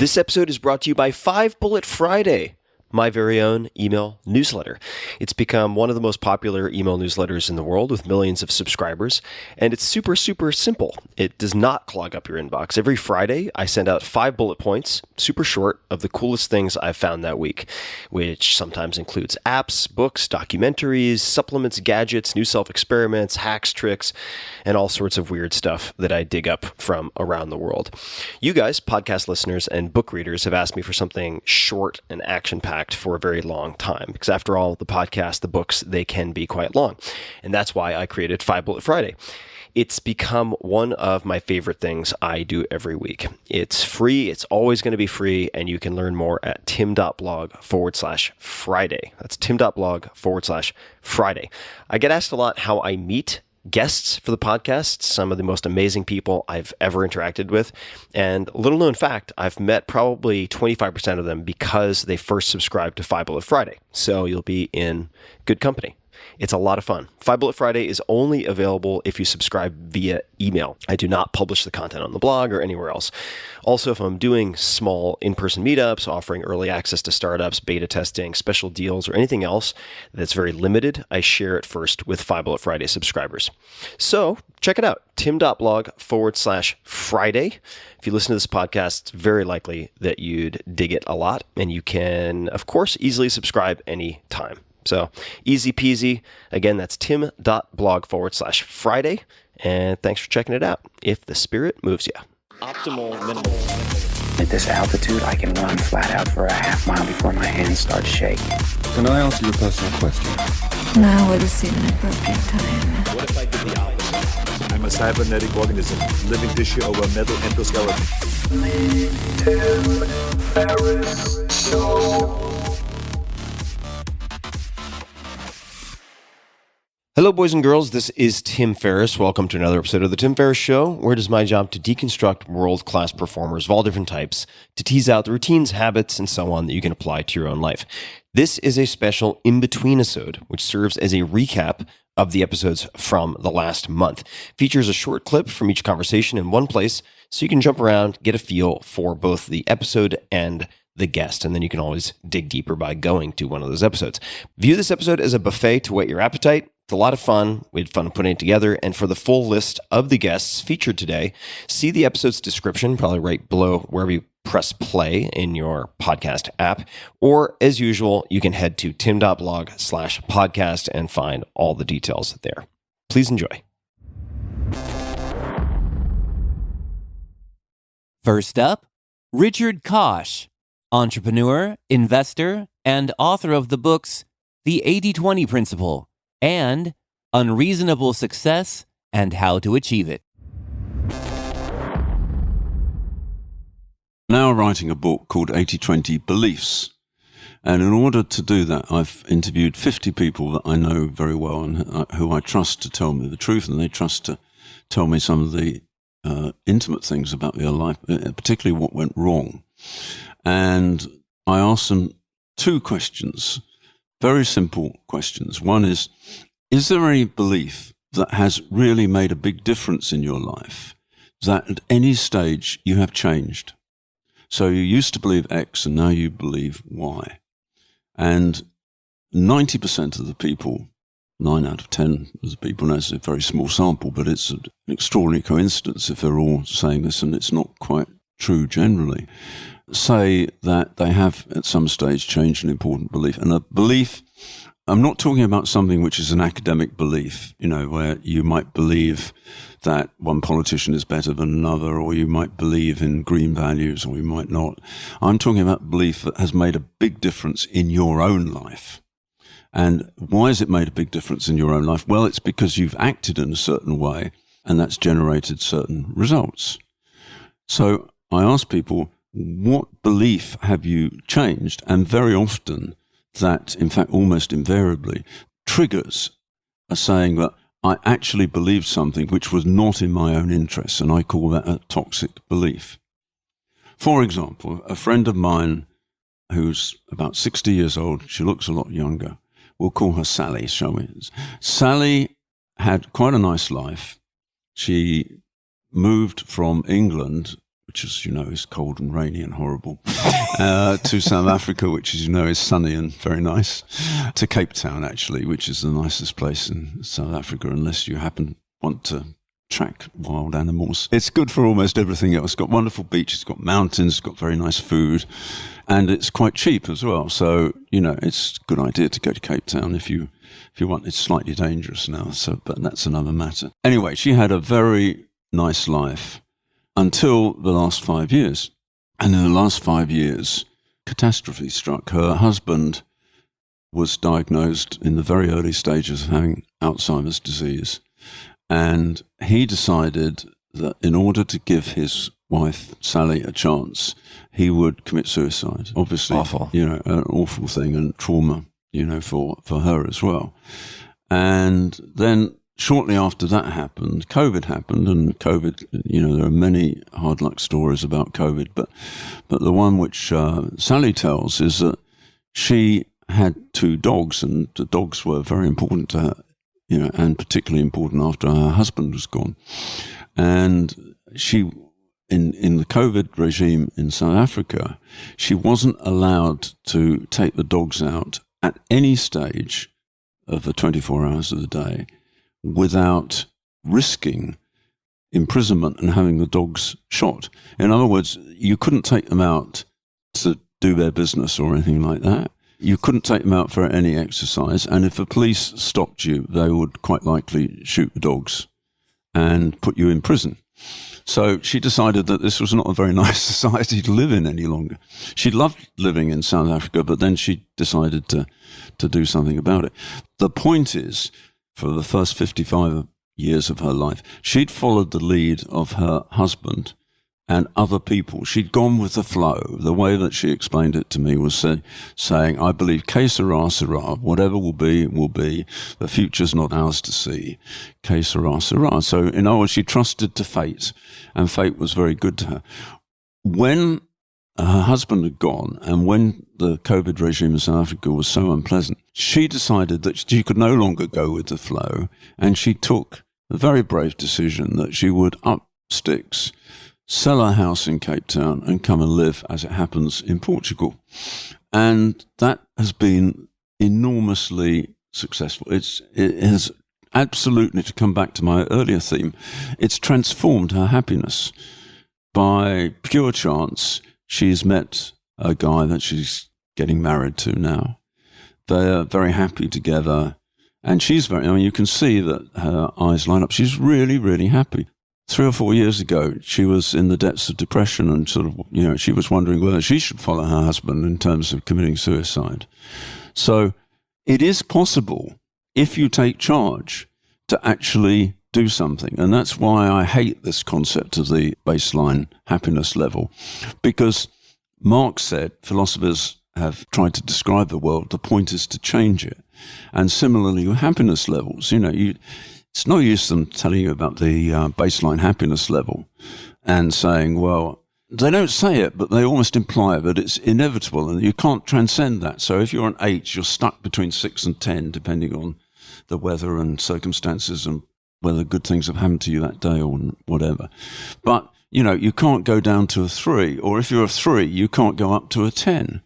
This episode is brought to you by 5 Bullet Friday, my very own email newsletter. It's become one of the most popular email newsletters in the world with millions of subscribers, and it's super, super simple. It does not clog up your inbox. Every Friday, I send out 5 bullet points, super short, of the coolest things I've found that week, which sometimes includes apps, books, documentaries, supplements, gadgets, new self-experiments, hacks, tricks, and all sorts of weird stuff that I dig up from around the world. You guys, podcast listeners and book readers, have asked me for something short and action-packed for a very long time, because after all, the podcast, the books, they can be quite long. And that's why I created 5 Bullet Friday. It's become one of my favorite things I do every week. It's free. It's always going to be free. And you can learn more at tim.blog/Friday. That's tim.blog/Friday. I get asked a lot how I meet guests for the podcast, some of the most amazing people I've ever interacted with. And little known fact, I've met probably 25% of them because they first subscribed to 5 Bullet Friday. So you'll be in good company. It's a lot of fun. 5 Bullet Friday is only available if you subscribe via email. I do not publish the content on the blog or anywhere else. Also, if I'm doing small in-person meetups, offering early access to startups, beta testing, special deals, or anything else that's very limited, I share it first with 5 Bullet Friday subscribers. So check it out, tim.blog/Friday. If you listen to this podcast, it's very likely that you'd dig it a lot, and you can, of course, easily subscribe anytime. So easy peasy. Again, that's tim.blog/Friday. And thanks for checking it out, if the spirit moves you. Optimal minimal. At this altitude, I can run flat out for a half mile before my hands start shaking. Can I ask you a personal question? Now would seem an appropriate time. What if I did the opposite? I'm a cybernetic organism, living tissue over metal endoskeleton. Ferriss Show. Hello, boys and girls. This is Tim Ferriss. Welcome to another episode of The Tim Ferriss Show, where it is my job to deconstruct world-class performers of all different types, to tease out the routines, habits, and so on that you can apply to your own life. This is a special in-betweenisode, which serves as a recap of the episodes from the last month. Features a short clip from each conversation in one place, so you can jump around, get a feel for both the episode and the guest, and then you can always dig deeper by going to one of those episodes. View this episode as a buffet to whet your appetite. It's a lot of fun. We had fun putting it together. And for the full list of the guests featured today, see the episode's description, probably right below wherever you press play in your podcast app. Or as usual, you can head to tim.blog/podcast and find all the details there. Please enjoy. First up, Richard Koch, entrepreneur, investor, and author of the books The 80-20 Principle and Unreasonable Success and How to Achieve It. Now writing a book called 80-20 Beliefs. And in order to do that, I've interviewed 50 people that I know very well and who I trust to tell me the truth, and they trust to tell me some of the intimate things about their life, particularly what went wrong. And I asked them 2 questions. Very simple questions. One is there any belief that has really made a big difference in your life, that at any stage you have changed? So you used to believe X and now you believe Y. And 90% of the people, 9 out of 10 of the people, and that's a very small sample, but it's an extraordinary coincidence if they're all saying this, and it's not quite true generally, say that they have at some stage changed an important belief. And a belief, I'm not talking about something which is an academic belief, where you might believe that one politician is better than another, or you might believe in green values, or you might not. I'm talking about belief that has made a big difference in your own life. And why has it made a big difference in your own life? Well, it's because you've acted in a certain way, and that's generated certain results. So I ask people, what belief have you changed? And very often that, in fact, almost invariably triggers a saying that I actually believed something which was not in my own interests, and I call that a toxic belief. For example, a friend of mine who's about 60 years old, she looks a lot younger, we'll call her Sally, shall we? Sally had quite a nice life. She moved from England, which, as you know, is cold and rainy and horrible, to South Africa, which, as you know, is sunny and very nice, to Cape Town, actually, which is the nicest place in South Africa, unless you want to track wild animals. It's good for almost everything else. It's got wonderful beaches, it's got mountains, it's got very nice food, and it's quite cheap as well. So, it's a good idea to go to Cape Town if you want. It's slightly dangerous now, but that's another matter. Anyway, she had a very nice life until the last 5 years. And in the last 5 years, catastrophe struck. Her husband was diagnosed in the very early stages of having Alzheimer's disease. And he decided that in order to give his wife, Sally, a chance, he would commit suicide. Obviously, Awful. An awful thing and trauma, for her as well. And then shortly after that happened, COVID happened, and COVID, there are many hard luck stories about COVID, but the one which Sally tells is that she had 2 dogs, and the dogs were very important to her, and particularly important after her husband was gone. And she, in the COVID regime in South Africa, she wasn't allowed to take the dogs out at any stage of the 24 hours of the day without risking imprisonment and having the dogs shot. In other words, you couldn't take them out to do their business or anything like that. You couldn't take them out for any exercise, and if the police stopped you, they would quite likely shoot the dogs and put you in prison. So she decided that this was not a very nice society to live in any longer. She loved living in South Africa, but then she decided to do something about it. The point is, for the first 55 years of her life, she'd followed the lead of her husband and other people. She'd gone with the flow. The way that she explained it to me was saying, I believe, que sera, sera. Whatever will be, will be. The future's not ours to see. Que sera, sera. So, in other words, she trusted to fate, and fate was very good to her. When her husband had gone, and when the COVID regime in South Africa was so unpleasant, she decided that she could no longer go with the flow, and she took a very brave decision that she would up sticks, sell her house in Cape Town, and come and live, as it happens, in Portugal. And that has been enormously successful. It has absolutely, to come back to my earlier theme, it's transformed her happiness. By pure chance, she's met a guy that she's getting married to now. They're very happy together. And she's you can see that her eyes line up. She's really, really happy. 3 or 4 years ago, she was in the depths of depression and she was wondering whether she should follow her husband in terms of committing suicide. So it is possible, if you take charge, to actually do something. And that's why I hate this concept of the baseline happiness level. Because Marx said philosophers have tried to describe the world. The point is to change it. And similarly with happiness levels, it's no use them telling you about the baseline happiness level and saying, well, they don't say it, but they almost imply that it's inevitable and you can't transcend that. So if you're an 8, you're stuck between 6 and 10, depending on the weather and circumstances and whether good things have happened to you that day or whatever. But, you can't go down to a 3, or if you're a 3, you can't go up to a 10.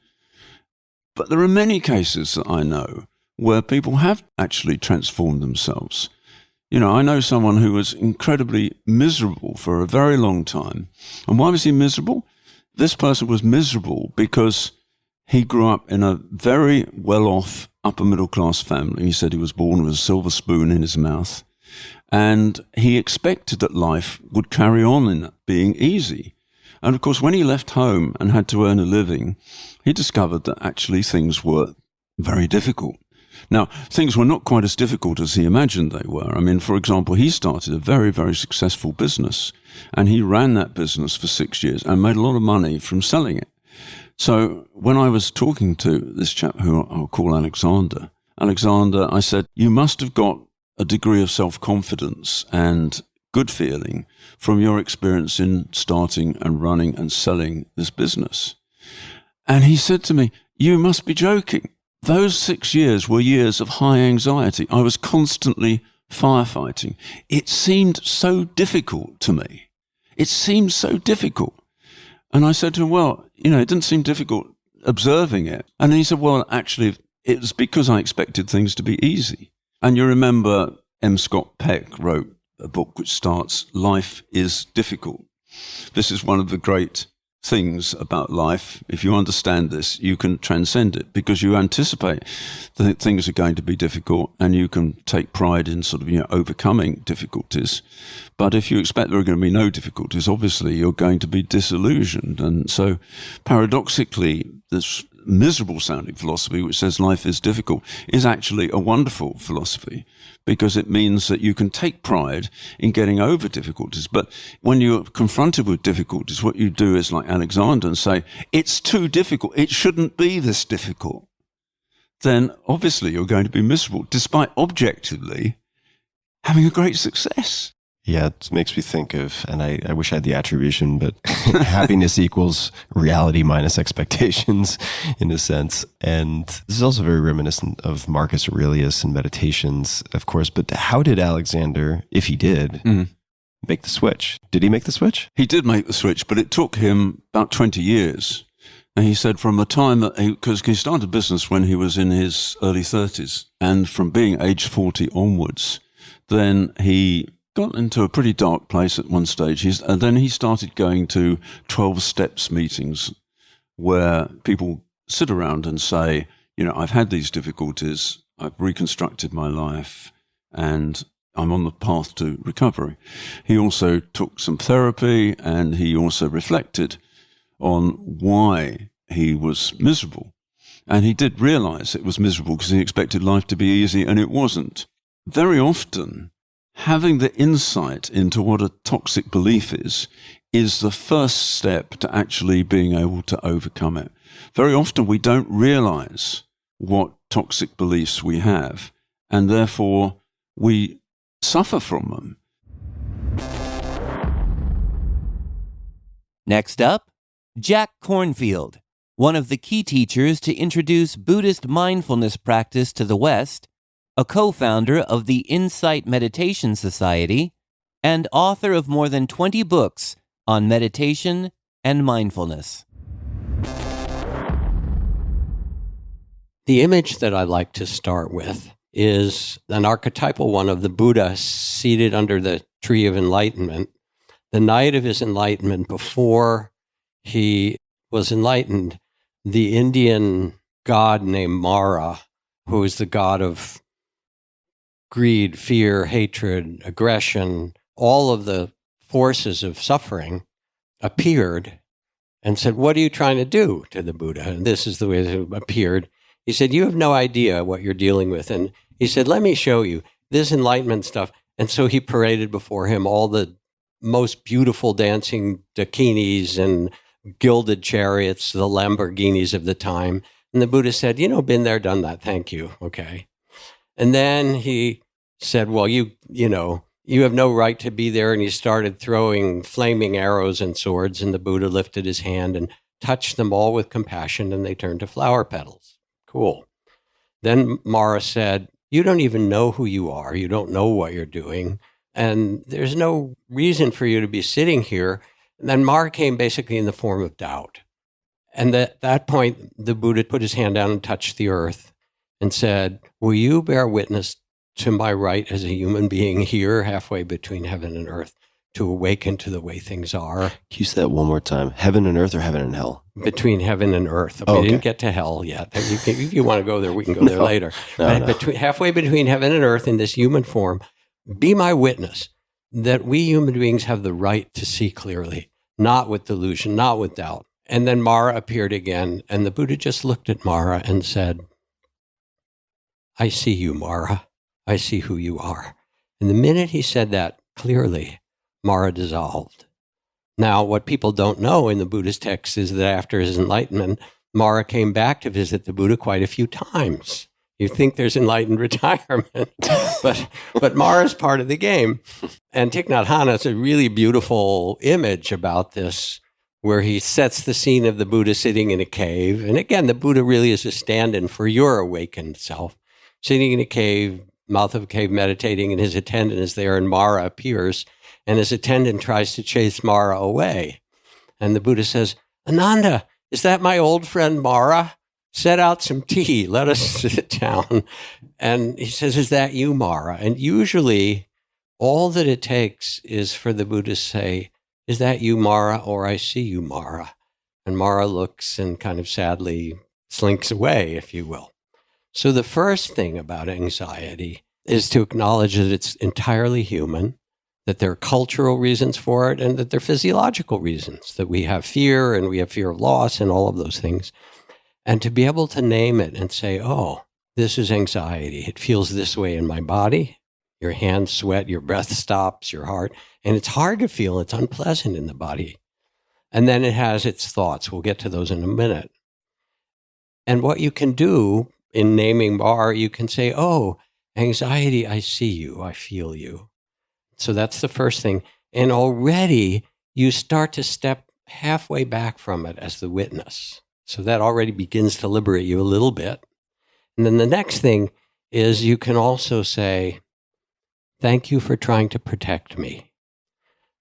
But there are many cases that I know where people have actually transformed themselves. I know someone who was incredibly miserable for a very long time. And why was he miserable? This person was miserable because he grew up in a very well-off upper middle-class family. He said he was born with a silver spoon in his mouth. And he expected that life would carry on in being easy. And of course, when he left home and had to earn a living, he discovered that actually things were very difficult. Now, things were not quite as difficult as he imagined they were. I mean, for example, he started a very, very successful business, and he ran that business for 6 years and made a lot of money from selling it. So when I was talking to this chap who I'll call Alexander, I said, you must have got a degree of self-confidence and good feeling from your experience in starting and running and selling this business. And he said to me, you must be joking. Those 6 years were years of high anxiety. I was constantly firefighting. It seemed so difficult to me. It seemed so difficult. And I said to him, well, it didn't seem difficult observing it. And he said, well, actually, it was because I expected things to be easy. And you remember M. Scott Peck wrote a book which starts, Life is Difficult. This is one of the great things about life. If you understand this, you can transcend it because you anticipate that things are going to be difficult and you can take pride in sort of, overcoming difficulties. But if you expect there are going to be no difficulties, obviously you're going to be disillusioned. And so paradoxically, this miserable sounding philosophy which says life is difficult is actually a wonderful philosophy because it means that you can take pride in getting over difficulties. But when you're confronted with difficulties, what you do is like Alexander and say, it's too difficult, it shouldn't be this difficult. Then obviously you're going to be miserable despite objectively having a great success. Yeah, it makes me think of, and I wish I had the attribution, but happiness equals reality minus expectations in a sense. And this is also very reminiscent of Marcus Aurelius and Meditations, of course. But how did Alexander, if he did, make the switch? Did he make the switch? He did make the switch, but it took him about 20 years. And he said from the time that because he started business when he was in his early 30s, and from being age 40 onwards, then he got into a pretty dark place at one stage. And then he started going to 12 steps meetings where people sit around and say, I've had these difficulties, I've reconstructed my life, and I'm on the path to recovery. He also took some therapy and he also reflected on why he was miserable. And he did realize it was miserable because he expected life to be easy and it wasn't. Very often, having the insight into what a toxic belief is the first step to actually being able to overcome it. Very often we don't realize what toxic beliefs we have, and therefore we suffer from them. Next up, Jack Kornfield, one of the key teachers to introduce Buddhist mindfulness practice to the West, a co-founder of the Insight Meditation Society, and author of more than 20 books on meditation and mindfulness. The image that I like to start with is an archetypal one of the Buddha seated under the tree of enlightenment. The night of his enlightenment, before he was enlightened, the Indian god named Mara, who is the god of greed, fear, hatred, aggression, all of the forces of suffering, appeared and said, "What are you trying to do?" to the Buddha. And this is the way it appeared. He said, "You have no idea what you're dealing with." And he said, "Let me show you this enlightenment stuff." And so he paraded before him all the most beautiful dancing dakinis and gilded chariots, the Lamborghinis of the time. And the Buddha said, "Been there, done that. Thank you. Okay." And then he said, "Well, you have no right to be there." And he started throwing flaming arrows and swords. And the Buddha lifted his hand and touched them all with compassion, and they turned to flower petals. Cool. Then Mara said, "You don't even know who you are. You don't know what you're doing. And there's no reason for you to be sitting here." And then Mara came basically in the form of doubt. And at that point, the Buddha put his hand down and touched the earth and said, "Will you bear witness to my right as a human being here, halfway between heaven and earth, to awaken to the way things are?" Can you say that one more time? Heaven and earth or heaven and hell? Between heaven and earth. We didn't get to hell yet. If you want to go there, we can go there later. But halfway between heaven and earth in this human form, be my witness that we human beings have the right to see clearly, not with delusion, not with doubt. And then Mara appeared again, and the Buddha just looked at Mara and said, "I see you, Mara. I see who you are." And the minute he said that clearly, Mara dissolved. Now, what people don't know in the Buddhist text is that after his enlightenment, Mara came back to visit the Buddha quite a few times. You think there's enlightened retirement, but Mara's part of the game. And Thich Nhat Hanh has a really beautiful image about this, where he sets the scene of the Buddha sitting in a cave. And again, the Buddha really is a stand-in for your awakened self, sitting in a cave, mouth of a cave, meditating, and his attendant is there, and Mara appears, and his attendant tries to chase Mara away. And the Buddha says, Ananda, is that my old friend Mara? Set out some tea. Let us sit down. And he says, is that you, Mara? And usually all that it takes is for the Buddha to say, is that you, Mara? Or I see you, Mara. And Mara looks and kind of sadly slinks away, if you will. So the first thing about anxiety is to acknowledge that it's entirely human, that there are cultural reasons for it, and that there are physiological reasons, that we have fear and we have fear of loss and all of those things. And to be able to name it and say, oh, this is anxiety. It feels this way in my body. Your hands sweat, your breath stops, your heart. And it's hard to feel. It's unpleasant in the body. And then it has its thoughts. We'll get to those in a minute. And what you can do in naming bar, you can say, oh, anxiety, I see you, I feel you. So that's the first thing. And already you start to step halfway back from it as the witness. So that already begins to liberate you a little bit. And then the next thing is you can also say, thank you for trying to protect me.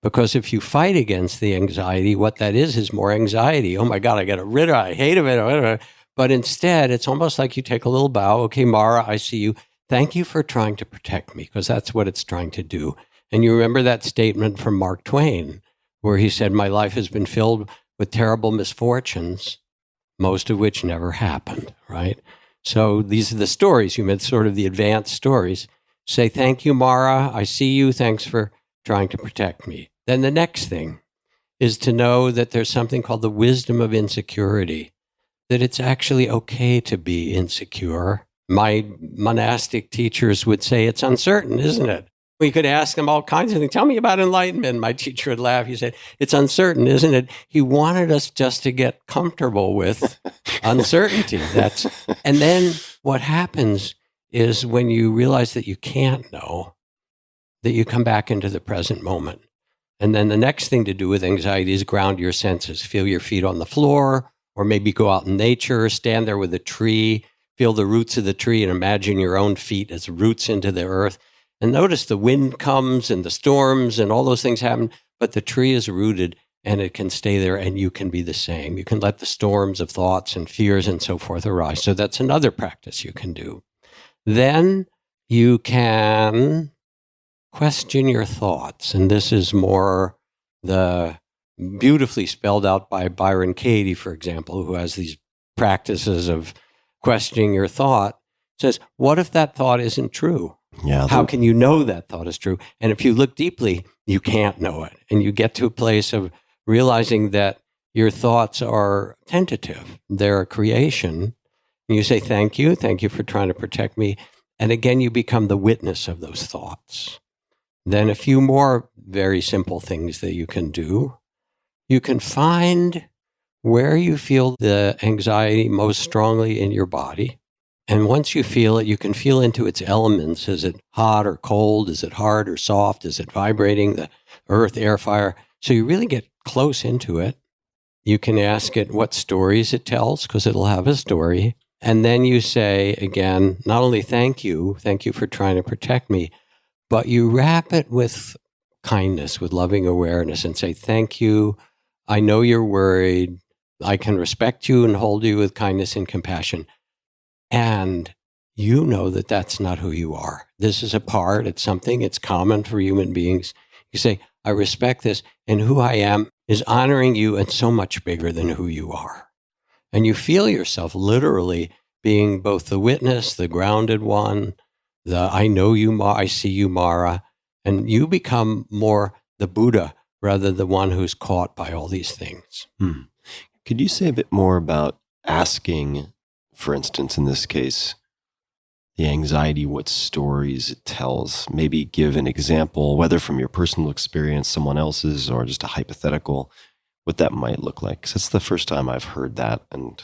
Because if you fight against the anxiety, what that is more anxiety. Oh my God, I got rid of it, I hate it. But instead, it's almost like you take a little bow. Okay, Mara, I see you. Thank you for trying to protect me, because that's what it's trying to do. And you remember that statement from Mark Twain, where he said, my life has been filled with terrible misfortunes, most of which never happened, right? So these are the stories. You meant sort of the advanced stories. Say, thank you, Mara. I see you. Thanks for trying to protect me. Then the next thing is to know that there's something called the wisdom of insecurity, that it's actually okay to be insecure. My monastic teachers would say it's uncertain, isn't it? We could ask them all kinds of things. Tell me about enlightenment. My teacher would laugh. He said, it's uncertain, isn't it? He wanted us just to get comfortable with uncertainty. And then what happens is when you realize that you can't know, that you come back into the present moment. And then the next thing to do with anxiety is ground your senses. Feel your feet on the floor, or maybe go out in nature, stand there with a tree, feel the roots of the tree and imagine your own feet as roots into the earth. And notice the wind comes and the storms and all those things happen, but the tree is rooted and it can stay there and you can be the same. You can let the storms of thoughts and fears and so forth arise. So that's another practice you can do. Then you can question your thoughts. And this is more the beautifully spelled out by Byron Katie, for example, who has these practices of questioning your thought. Says, what if that thought isn't true? Yeah. How can you know that thought is true? And if you look deeply, you can't know it. And you get to a place of realizing that your thoughts are tentative. They're a creation. And you say, thank you for trying to protect me. And again, you become the witness of those thoughts. Then a few more very simple things that you can do. You can find where you feel the anxiety most strongly in your body. And once you feel it, you can feel into its elements. Is it hot or cold? Is it hard or soft? Is it vibrating? The earth, air, fire. So you really get close into it. You can ask it what stories it tells, because it'll have a story. And then you say, again, not only thank you for trying to protect me, but you wrap it with kindness, with loving awareness, and say, thank you. I know you're worried. I can respect you and hold you with kindness and compassion. And you know that that's not who you are. This is a part, it's something, it's common for human beings. You say, I respect this, and who I am is honoring you and so much bigger than who you are. And you feel yourself literally being both the witness, the grounded one, the I know you, I see you, Mara, and you become more the Buddha rather than the one who's caught by all these things. Could you say a bit more about asking, for instance, in this case, the anxiety, what stories it tells? Maybe give an example, whether from your personal experience, someone else's, or just a hypothetical, what that might look like. Because it's the first time I've heard that, and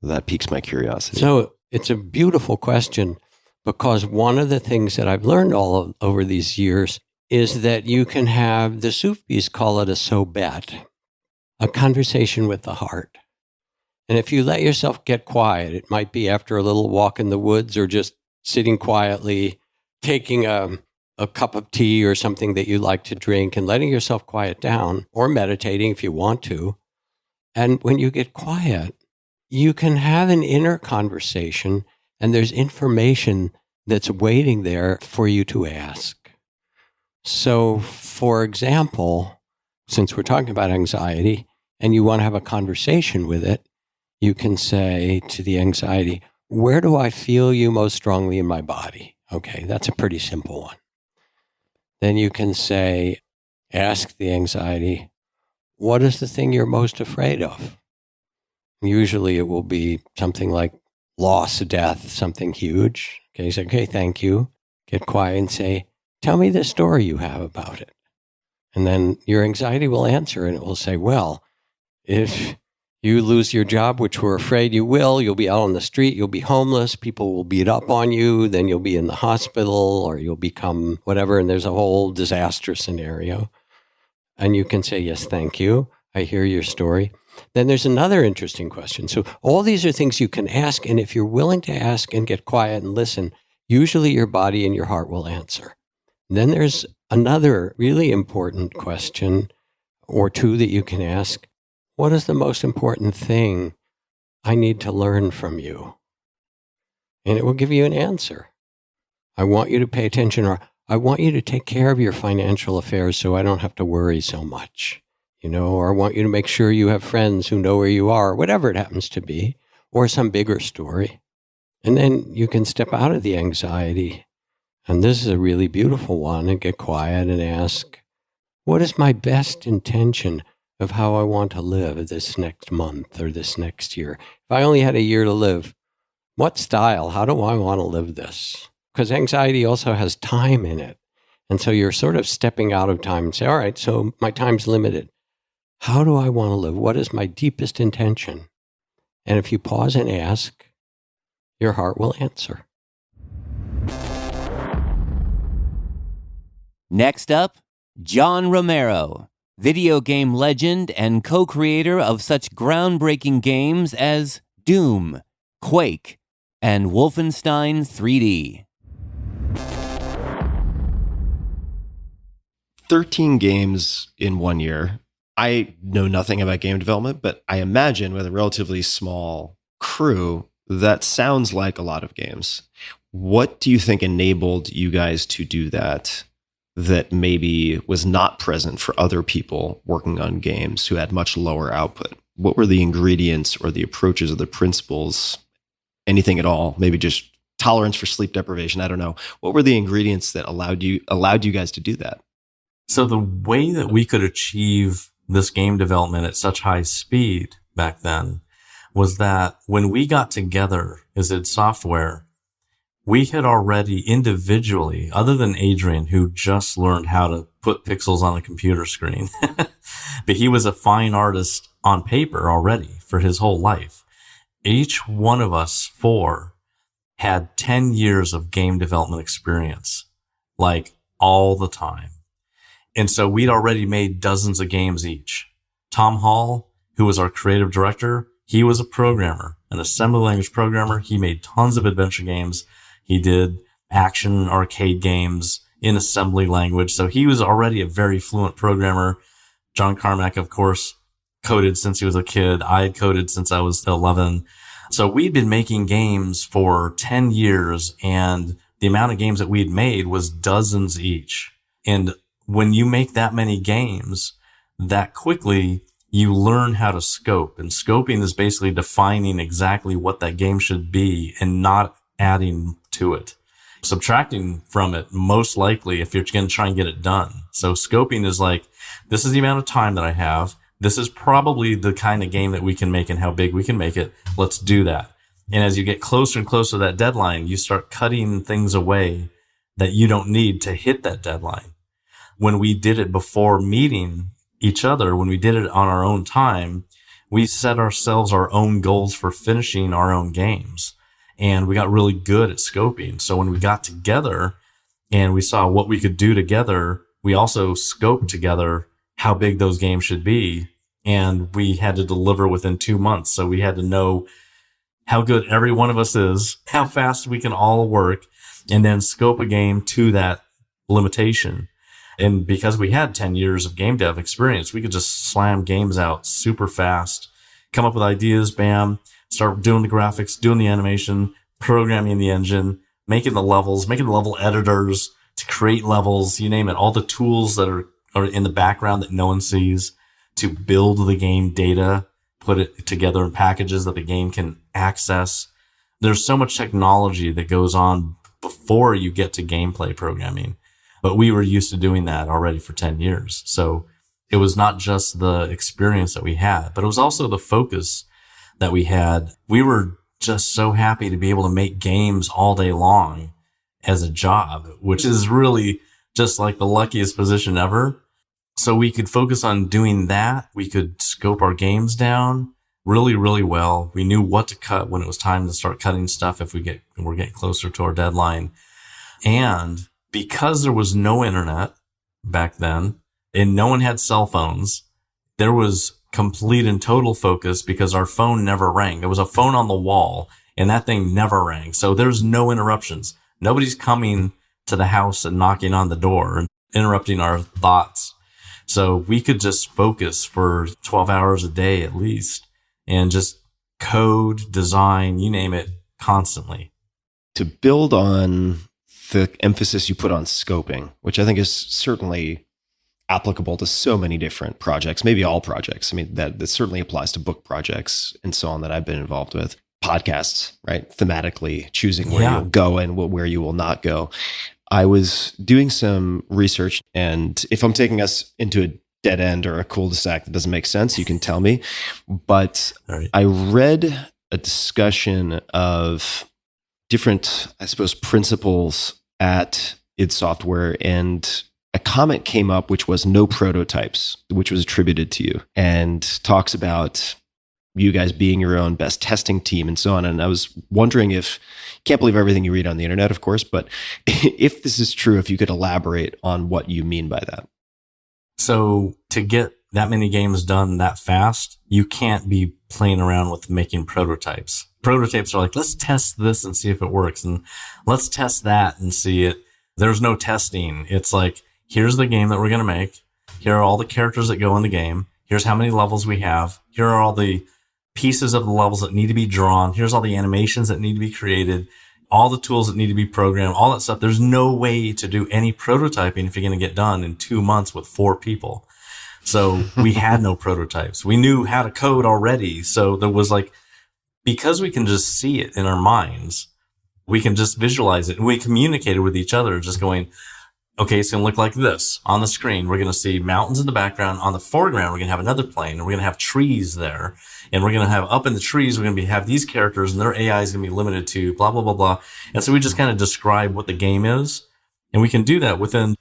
that piques my curiosity. So it's a beautiful question, because one of the things that I've learned over these years is that you can have, the Sufis call it a sohbet, a conversation with the heart. And if you let yourself get quiet, it might be after a little walk in the woods or just sitting quietly, taking a a cup of tea or something that you like to drink and letting yourself quiet down, or meditating if you want to. And when you get quiet, you can have an inner conversation, and there's information that's waiting there for you to ask. So, for example, since we're talking about anxiety and you want to have a conversation with it, you can say to the anxiety, where do I feel you most strongly in my body? Okay, that's a pretty simple one. Then you can say, ask the anxiety, what is the thing you're most afraid of? Usually it will be something like loss, death, something huge. Okay, say, okay, thank you. Get quiet and say, tell me the story you have about it. And then your anxiety will answer, and it will say, well, if you lose your job, which we're afraid you will, you'll be out on the street, you'll be homeless, people will beat up on you, then you'll be in the hospital, or you'll become whatever, and there's a whole disaster scenario. And you can say, yes, thank you. I hear your story. Then there's another interesting question. So all these are things you can ask, and if you're willing to ask and get quiet and listen, usually your body and your heart will answer. Then there's another really important question or two that you can ask. What is the most important thing I need to learn from you? And it will give you an answer. I want you to pay attention, or I want you to take care of your financial affairs so I don't have to worry so much, or I want you to make sure you have friends who know where you are, whatever it happens to be, or some bigger story. And then you can step out of the anxiety. And this is a really beautiful one, and get quiet and ask, what is my best intention of how I want to live this next month or this next year? If I only had a year to live, what style? How do I want to live this? Because anxiety also has time in it. And so you're sort of stepping out of time and say, all right, so my time's limited. How do I want to live? What is my deepest intention? And if you pause and ask, your heart will answer. Next up, John Romero, video game legend and co-creator of such groundbreaking games as Doom, Quake, and Wolfenstein 3D. 13 games in 1 year. I know nothing about game development, but I imagine with a relatively small crew, that sounds like a lot of games. What do you think enabled you guys to do that maybe was not present for other people working on games who had much lower output? What were the ingredients or the approaches or the principles, anything at all? Maybe just tolerance for sleep deprivation, I don't know. What were the ingredients that allowed you guys to do that? So the way that we could achieve this game development at such high speed back then was that when we got together as id Software, we had already individually, other than Adrian, who just learned how to put pixels on a computer screen, but he was a fine artist on paper already for his whole life. Each one of us four had 10 years of game development experience, like all the time. And so we'd already made dozens of games each. Tom Hall, who was our creative director, he was a programmer, an assembly language programmer. He made tons of adventure games. He did action arcade games in assembly language. So he was already a very fluent programmer. John Carmack, of course, coded since he was a kid. I had coded since I was 11. So we'd been making games for 10 years, and the amount of games that we'd made was dozens each. And when you make that many games, that quickly, you learn how to scope. And scoping is basically defining exactly what that game should be and not adding to it. Subtracting from it, most likely, if you're going to try and get it done. So scoping is like, this is the amount of time that I have. This is probably the kind of game that we can make and how big we can make it. Let's do that. And as you get closer and closer to that deadline, you start cutting things away that you don't need to hit that deadline. When we did it before meeting each other, when we did it on our own time, we set ourselves our own goals for finishing our own games. And we got really good at scoping. So when we got together and we saw what we could do together, we also scoped together how big those games should be. And we had to deliver within 2 months. So we had to know how good every one of us is, how fast we can all work, and then scope a game to that limitation. And because we had 10 years of game dev experience, we could just slam games out super fast, come up with ideas, bam, start doing the graphics, doing the animation, programming the engine, making the levels, making the level editors to create levels, you name it, all the tools that are in the background that no one sees to build the game data, put it together in packages that the game can access. There's so much technology that goes on before you get to gameplay programming. But we were used to doing that already for 10 years. So it was not just the experience that we had, but it was also the focus that we had. We were just so happy to be able to make games all day long as a job, which is really just like the luckiest position ever. So we could focus on doing that. We could scope our games down really, really well. We knew what to cut when it was time to start cutting stuff if we're getting closer to our deadline. And because there was no internet back then and no one had cell phones, there was complete and total focus because our phone never rang. There was a phone on the wall and that thing never rang. So there's no interruptions. Nobody's coming to the house and knocking on the door and interrupting our thoughts. So we could just focus for 12 hours a day at least and just code, design, you name it, constantly. To build on the emphasis you put on scoping, which I think is certainly applicable to so many different projects, maybe all projects. I mean, that certainly applies to book projects and so on that I've been involved with. Podcasts, right? Thematically choosing where you'll go and where you will not go. I was doing some research, and if I'm taking us into a dead end or a cul-de-sac that doesn't make sense, you can tell me. But right. I read a discussion of different, I suppose, principles at id Software, and a comment came up which was no prototypes, which was attributed to you, and talks about you guys being your own best testing team and so on. And I was wondering if, can't believe everything you read on the internet, of course, but if this is true, if you could elaborate on what you mean by that. So to get that many games done that fast, you can't be playing around with making prototypes. Prototypes are like, let's test this and see if it works. And let's test that and see it. There's no testing. It's like, here's the game that we're going to make. Here are all the characters that go in the game. Here's how many levels we have. Here are all the pieces of the levels that need to be drawn. Here's all the animations that need to be created, all the tools that need to be programmed, all that stuff. There's no way to do any prototyping if you're going to get done in 2 months with 4 people. So we had no prototypes. We knew how to code already. So there was like, because we can just see it in our minds, we can just visualize it. And we communicated with each other just going, okay, it's going to look like this on the screen. We're going to see mountains in the background. On the foreground, we're going to have another plane, and we're going to have trees there. And we're going to have up in the trees, we're going to have these characters, and their AI is going to be limited to blah, blah, blah, blah. And so we just kind of describe what the game is. And we can do that within,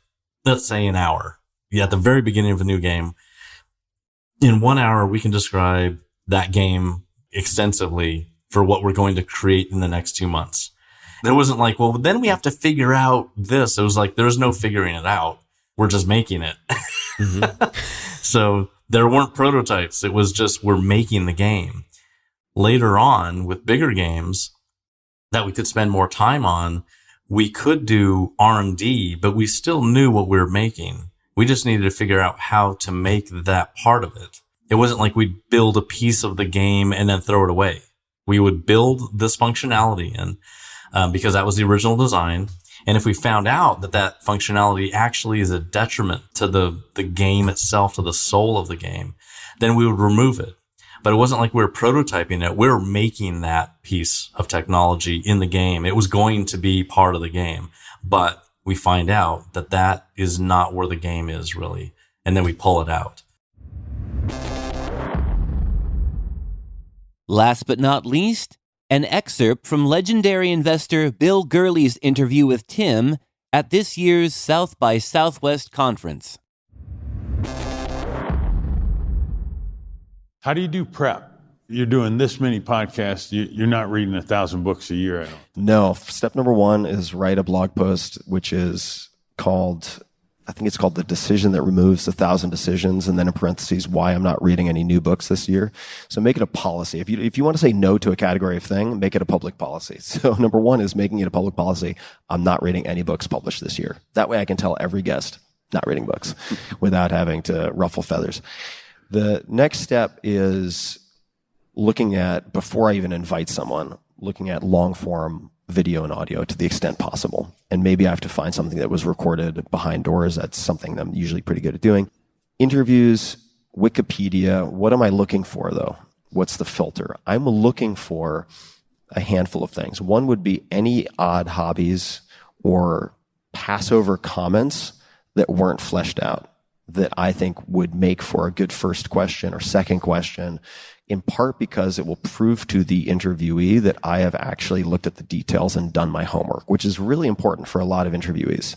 let's say, an hour. At the very beginning of a new game, in 1 hour, we can describe that game extensively for what we're going to create in the next 2 months. There wasn't like, well, then we have to figure out this. It was like, there's no figuring it out. We're just making it. Mm-hmm. So there weren't prototypes. It was just, we're making the game. Later on, with bigger games that we could spend more time on, we could do R&D, but we still knew what we were making. We just needed to figure out how to make that part of it. It wasn't like we'd build a piece of the game and then throw it away. We would build this functionality in, because that was the original design. And if we found out that that functionality actually is a detriment to the game itself, to the soul of the game, then we would remove it. But it wasn't like we were prototyping it. We were making that piece of technology in the game. It was going to be part of the game. But we find out that that is not where the game is really. And then we pull it out. Last but not least, an excerpt from legendary investor Bill Gurley's interview with Tim at this year's South by Southwest conference. How do you do prep? You're doing this many podcasts. You're not reading 1,000 books a year, I don't think. No. Step number one is write a blog post, which is called I think it's called The Decision That Removes 1,000 Decisions, and then in parentheses, why I'm not reading any new books this year. So make it a policy. If you want to say no to a category of thing, make it a public policy. So number one is making it a public policy. I'm not reading any books published this year. That way I can tell every guest, not reading books without having to ruffle feathers. The next step is looking at, before I even invite someone, looking at long form video and audio to the extent possible. And maybe I have to find something that was recorded behind doors. That's something I'm usually pretty good at doing. Interviews, Wikipedia. What am I looking for, though? What's the filter? I'm looking for a handful of things. One would be any odd hobbies or Passover comments that weren't fleshed out, that I think would make for a good first question or second question, in part because it will prove to the interviewee that I have actually looked at the details and done my homework, which is really important for a lot of interviewees.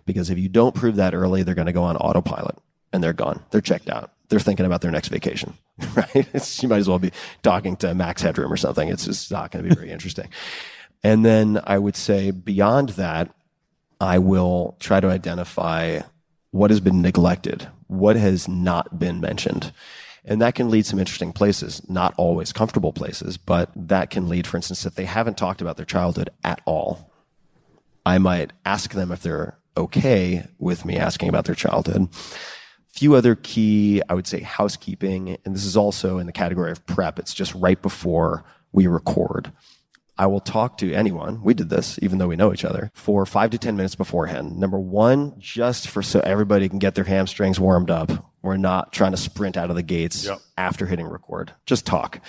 Because if you don't prove that early, they're going to go on autopilot and they're gone. They're checked out. They're thinking about their next vacation, right? You might as well be talking to Max Headroom or something. It's just not going to be very interesting. And then I would say beyond that, I will try to identify what has been neglected, what has not been mentioned. And that can lead some interesting places, not always comfortable places, but that can lead, for instance, if they haven't talked about their childhood at all, I might ask them if they're okay with me asking about their childhood. Few other key, I would say, housekeeping, and this is also in the category of prep. It's just right before we record. I will talk to anyone, we did this, even though we know each other, for 5 to 10 minutes beforehand. Number one, just for so everybody can get their hamstrings warmed up. We're not trying to sprint out of the gates after hitting record. Just talk.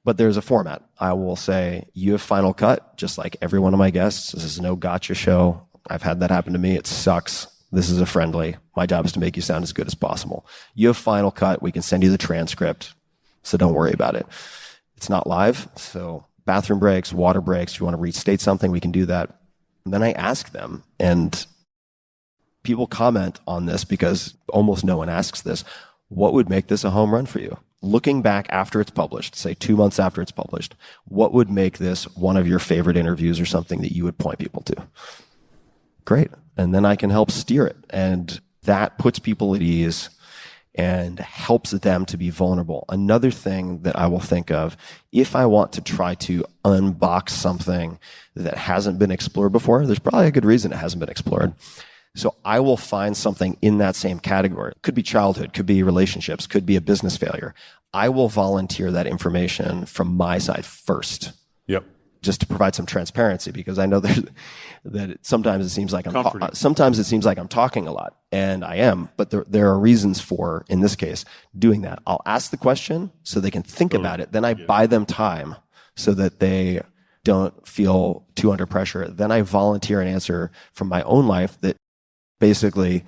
But there's a format. I will say, you have final cut, just like every one of my guests. This is no gotcha show. I've had that happen to me. It sucks. This is a friendly. My job is to make you sound as good as possible. You have final cut. We can send you the transcript, so don't worry about it. It's not live, so bathroom breaks, water breaks. If you want to restate something, we can do that. And then I ask them, and people comment on this because almost no one asks this. What would make this a home run for you? Looking back after it's published, say 2 months after it's published, what would make this one of your favorite interviews or something that you would point people to? Great. And then I can help steer it. And that puts people at ease and helps them to be vulnerable. Another thing that I will think of, if I want to try to unbox something that hasn't been explored before, there's probably a good reason it hasn't been explored. So I will find something in that same category. It could be childhood, could be relationships, could be a business failure. I will volunteer that information from my side first. Yep. Just to provide some transparency, because I know that sometimes it seems like I'm talking a lot, and I am, but there are reasons for, in this case, doing that. I'll ask the question so they can think about it. Then I buy them time so that they don't feel too under pressure. Then I volunteer an answer from my own life that basically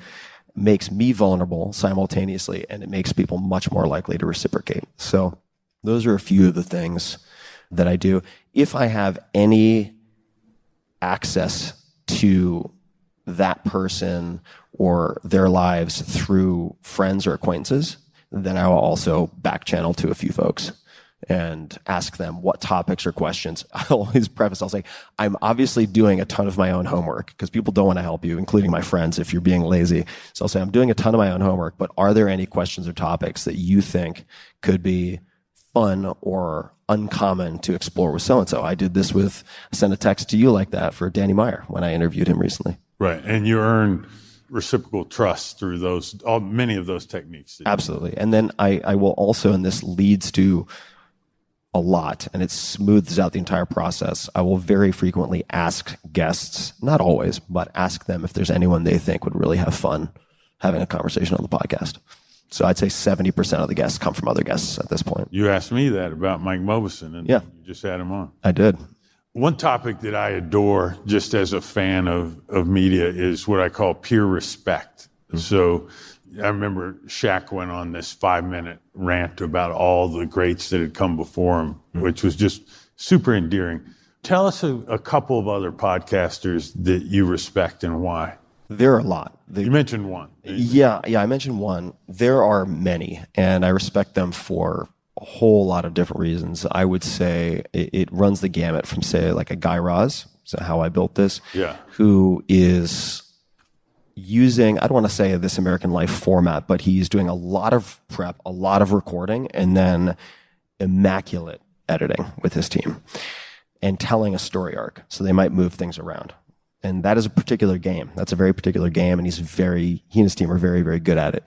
makes me vulnerable simultaneously, and it makes people much more likely to reciprocate. So those are a few of the things that I do. If I have any access to that person or their lives through friends or acquaintances, then I will also back channel to a few folks and ask them what topics or questions. I'll always preface, I'll say, I'm obviously doing a ton of my own homework because people don't want to help you, including my friends, if you're being lazy. So I'll say, I'm doing a ton of my own homework, but are there any questions or topics that you think could be fun or uncommon to explore with so-and-so? I did this with, I sent a text to you like that for Danny Meyer when I interviewed him recently. Right. And you earn reciprocal trust through many of those techniques. Absolutely. And then I will also, and this leads to a lot, and it smooths out the entire process, I will very frequently ask guests, not always, but ask them if there's anyone they think would really have fun having a conversation on the podcast. So I'd say 70% of the guests come from other guests at this point. You asked me that about Mike Mobison, and you just had him on. I did. One topic that I adore, just as a fan of media, is what I call peer respect. Mm-hmm. So I remember Shaq went on this 5-minute rant about all the greats that had come before him, which was just super endearing. Tell us a couple of other podcasters that you respect and why. There are a lot. You mentioned one. Yeah, I mentioned one. There are many, and I respect them for a whole lot of different reasons. I would say it runs the gamut from, say, like a Guy Raz, so How I Built This, who is using, I don't want to say This American Life format, but he's doing a lot of prep, a lot of recording, and then immaculate editing with his team and telling a story arc. So they might move things around. And that is a particular game. That's a very particular game, and he and his team are very, very good at it.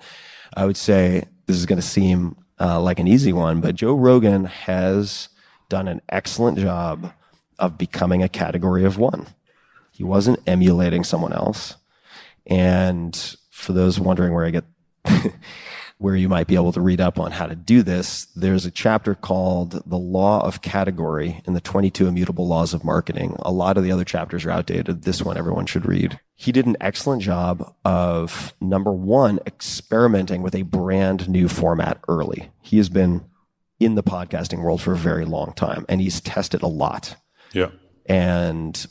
I would say this is going to seem like an easy one, but Joe Rogan has done an excellent job of becoming a category of one. He wasn't emulating someone else. And for those wondering where you might be able to read up on how to do this, there's a chapter called The Law of Category in the 22 Immutable Laws of Marketing. A lot of the other chapters are outdated. This one everyone should read. He did an excellent job of, number one, experimenting with a brand new format early. He has been in the podcasting world for a very long time, and he's tested a lot. Yeah. And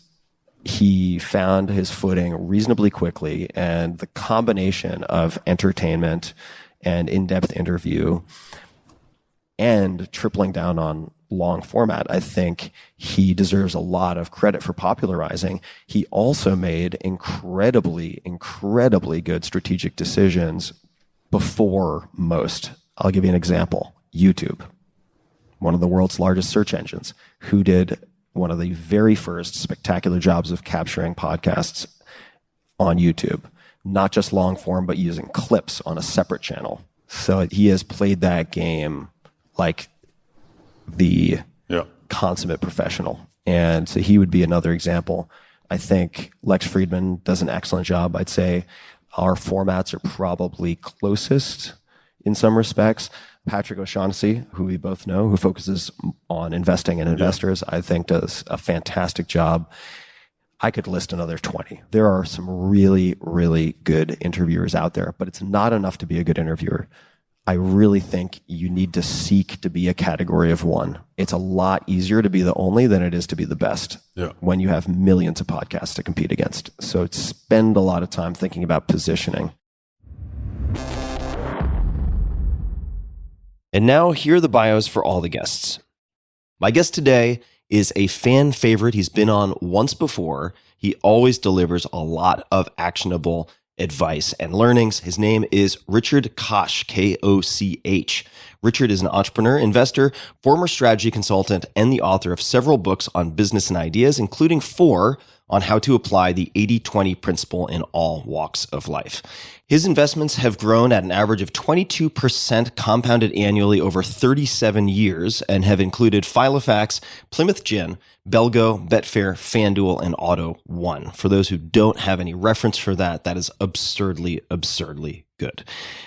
he found his footing reasonably quickly, and the combination of entertainment and in-depth interview and tripling down on long format, I think he deserves a lot of credit for popularizing. He also made incredibly, incredibly good strategic decisions before most. I'll give you an example. YouTube, one of the world's largest search engines, who did one of the very first spectacular jobs of capturing podcasts on YouTube. Not just long form, but using clips on a separate channel. So he has played that game like the consummate professional. And so he would be another example. I think Lex Friedman does an excellent job. I'd say our formats are probably closest in some respects. Patrick O'Shaughnessy, who we both know, who focuses on investing and investors, I think does a fantastic job. I could list another 20. There are some really, really good interviewers out there, but it's not enough to be a good interviewer. I really think you need to seek to be a category of one. It's a lot easier to be the only than it is to be the best when you have millions of podcasts to compete against. So spend a lot of time thinking about positioning. And now here are the bios for all the guests. My guest today is a fan favorite. He's been on once before. He always delivers a lot of actionable advice and learnings. His name is Richard Koch, K-O-C-H. Richard is an entrepreneur, investor, former strategy consultant, and the author of several books on business and ideas, including 4 on how to apply the 80-20 principle in all walks of life. His investments have grown at an average of 22% compounded annually over 37 years and have included Filofax, Plymouth Gin, Belgo, Betfair, FanDuel, and Auto One. For those who don't have any reference for that, that is absurdly, absurdly good.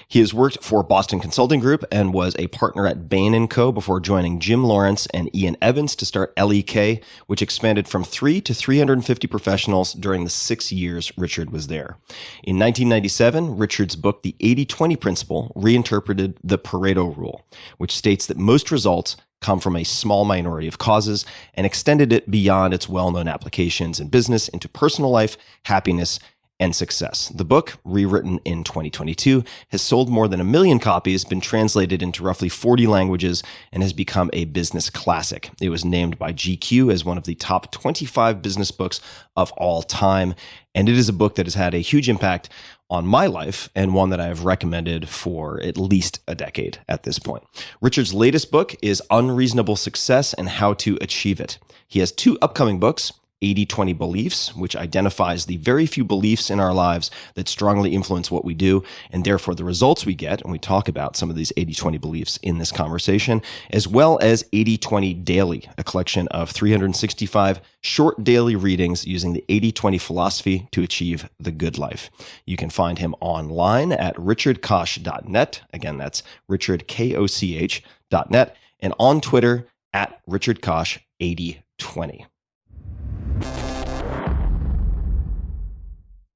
He has worked for Boston Consulting Group and was a partner at Bain & Co. before joining Jim Lawrence and Ian Evans to start LEK, which expanded from 3 to 350 professionals during the 6 years Richard was there. In 1997, Richard's book, The 80-20 Principle, reinterpreted the Pareto Rule, which states that most results come from a small minority of causes, and extended it beyond its well-known applications in business into personal life, happiness, and success. The book, rewritten in 2022, has sold more than 1 million copies, been translated into roughly 40 languages, and has become a business classic. It was named by GQ as one of the top 25 business books of all time, and it is a book that has had a huge impact on my life and one that I have recommended for at least a decade at this point. Richard's latest book is Unreasonable Success and How to Achieve It. He has 2 upcoming books, 80-20 Beliefs, which identifies the very few beliefs in our lives that strongly influence what we do and therefore the results we get, and we talk about some of these 80-20 beliefs in this conversation, as well as 80-20 Daily, a collection of 365 short daily readings using the 80-20 philosophy to achieve the good life. You can find him online at richardkoch.net. Again, that's richardkoch.net, and on Twitter at richardkoch8020.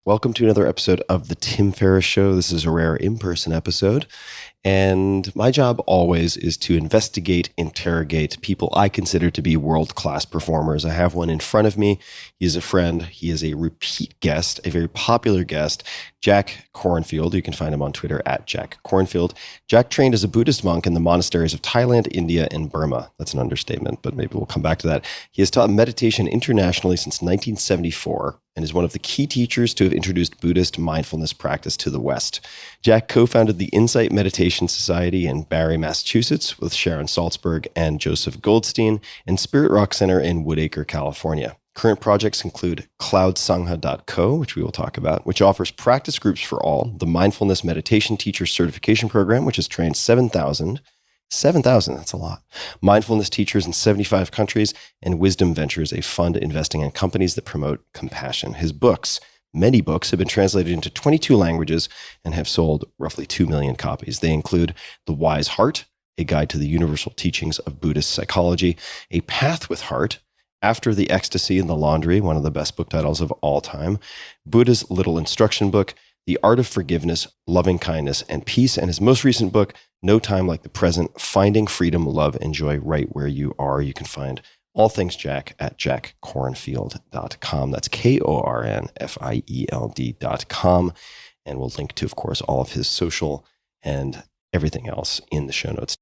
Welcome to another episode of The Tim Ferriss Show. This is a rare in-person episode, And my job always is to investigate, interrogate people I consider to be world-class performers. I have one in front of me. He is a friend. He is a repeat guest, a very popular guest, Jack Kornfield. You can find him on Twitter at Jack Kornfield. Jack trained as a Buddhist monk in the monasteries of Thailand, India, and Burma. That's an understatement, but maybe we'll come back to that. He has taught meditation internationally since 1974 and is one of the key teachers to have introduced Buddhist mindfulness practice to the West. Jack co-founded the Insight Meditation Society in Barre, Massachusetts with Sharon Salzberg and Joseph Goldstein, and Spirit Rock Center in Woodacre, California. Current projects include cloudsangha.co, which we will talk about, which offers practice groups for all, the Mindfulness Meditation Teacher Certification Program, which has trained 7,000, that's a lot, mindfulness teachers in 75 countries, and Wisdom Ventures, a fund investing in companies that promote compassion. His books, many books, have been translated into 22 languages and have sold roughly 2 million copies. They include The Wise Heart, A Guide to the Universal Teachings of Buddhist Psychology, A Path with Heart, After the Ecstasy in the Laundry, one of the best book titles of all time, Buddha's Little Instruction Book, The Art of Forgiveness, Loving Kindness, and Peace, and his most recent book, No Time Like the Present, Finding Freedom, Love, and Joy Right Where You Are. You can find all things Jack at jackkornfield.com. That's KORNFIELD.com. And we'll link to, of course, all of his social and everything else in the show notes.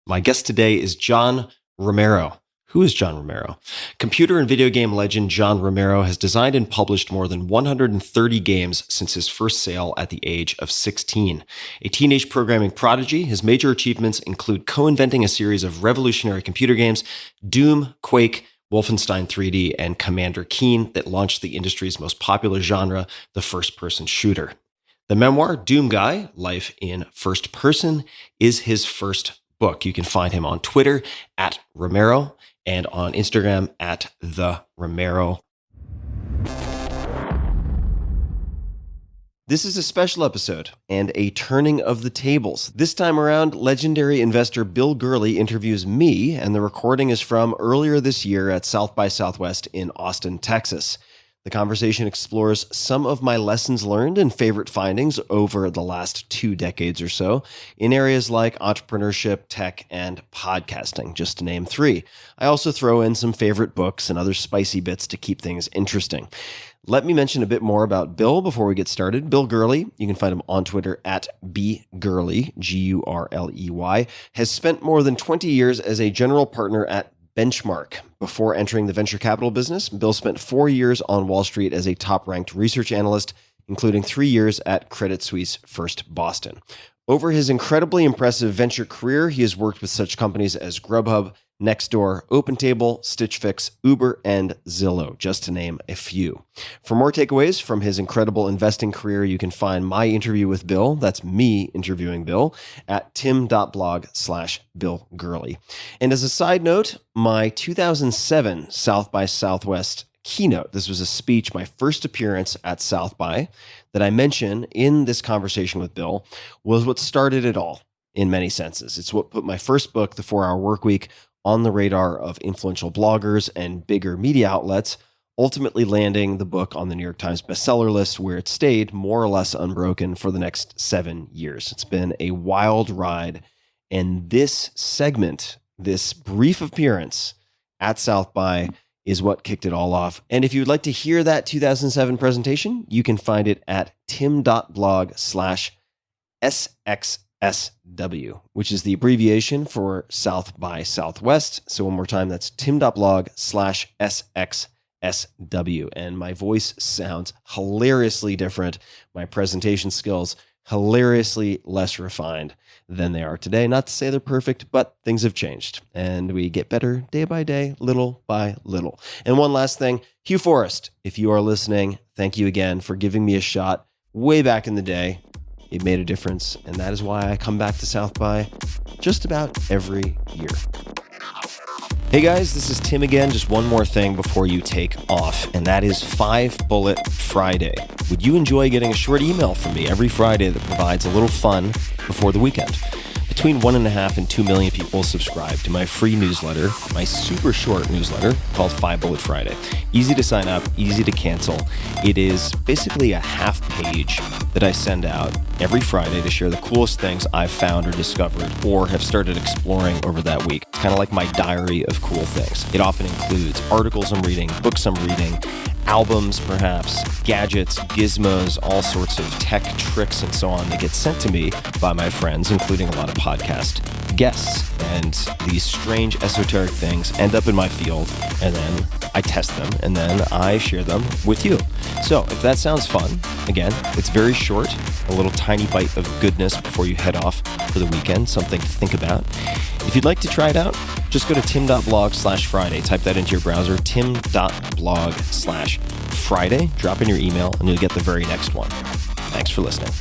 My guest today is John Romero. Who is John Romero? Computer and video game legend John Romero has designed and published more than 130 games since his first sale at the age of 16. A teenage programming prodigy, his major achievements include co-inventing a series of revolutionary computer games, Doom, Quake, Wolfenstein 3D, and Commander Keen, that launched the industry's most popular genre, the first-person shooter. The memoir, Doom Guy, Life in First Person, is his first book. You can find him on Twitter at Romero, and on Instagram at The Romero. This is a special episode and a turning of the tables. This time around, legendary investor Bill Gurley interviews me, and the recording is from earlier this year at South by Southwest in Austin, Texas. The conversation explores some of my lessons learned and favorite findings over the last 2 decades or so in areas like entrepreneurship, tech, and podcasting, just to name 3. I also throw in some favorite books and other spicy bits to keep things interesting. Let me mention a bit more about Bill before we get started. Bill Gurley, you can find him on Twitter at bgurley, Gurley, has spent more than 20 years as a general partner at Benchmark. Before entering the venture capital business, Bill spent 4 years on Wall Street as a top-ranked research analyst, including 3 years at Credit Suisse First Boston. Over his incredibly impressive venture career, he has worked with such companies as Grubhub, Nextdoor, OpenTable, Stitch Fix, Uber, and Zillow, just to name a few. For more takeaways from his incredible investing career, you can find my interview with Bill, that's me interviewing Bill, at tim.blog/Bill Gurley. And as a side note, my 2007 South by Southwest keynote, this was a speech, my first appearance at South by, that I mention in this conversation with Bill, was what started it all in many senses. It's what put my first book, The 4-Hour Workweek, on the radar of influential bloggers and bigger media outlets, ultimately landing the book on the New York Times bestseller list, where it stayed more or less unbroken for the next 7 years. It's been a wild ride. And this segment, this brief appearance at South by, is what kicked it all off. And if you'd like to hear that 2007 presentation, you can find it at tim.blog/SXSW, which is the abbreviation for South by Southwest. So one more time, that's tim.blog/SXSW. And my voice sounds hilariously different. My presentation skills hilariously less refined than they are today. Not to say they're perfect, but things have changed and we get better day by day, little by little. And one last thing, Hugh Forrest, if you are listening, thank you again for giving me a shot way back in the day. It made a difference, and that is why I come back to South by just about every year. Hey guys, this is Tim again. Just one more thing before you take off, and that is 5 Bullet Friday. Would you enjoy getting a short email from me every Friday that provides a little fun before the weekend? Between 1.5 and 2 million people subscribe to my free newsletter, my super short newsletter called 5 Bullet Friday. Easy to sign up, easy to cancel. It is basically a half page that I send out every Friday to share the coolest things I've found or discovered or have started exploring over that week. It's kind of like my diary of cool things. It often includes articles I'm reading, books I'm reading, albums perhaps, gadgets, gizmos, all sorts of tech tricks and so on that get sent to me by my friends, including a lot of podcast guests. And these strange esoteric things end up in my field, and then I test them, and then I share them with you. So if that sounds fun, again, it's very short, a little tiny bite of goodness before you head off for the weekend, something to think about. If you'd like to try it out, just go to tim.blog/Friday. Type that into your browser, tim.blog/Friday. Drop in your email, and you'll get the very next one. Thanks for listening.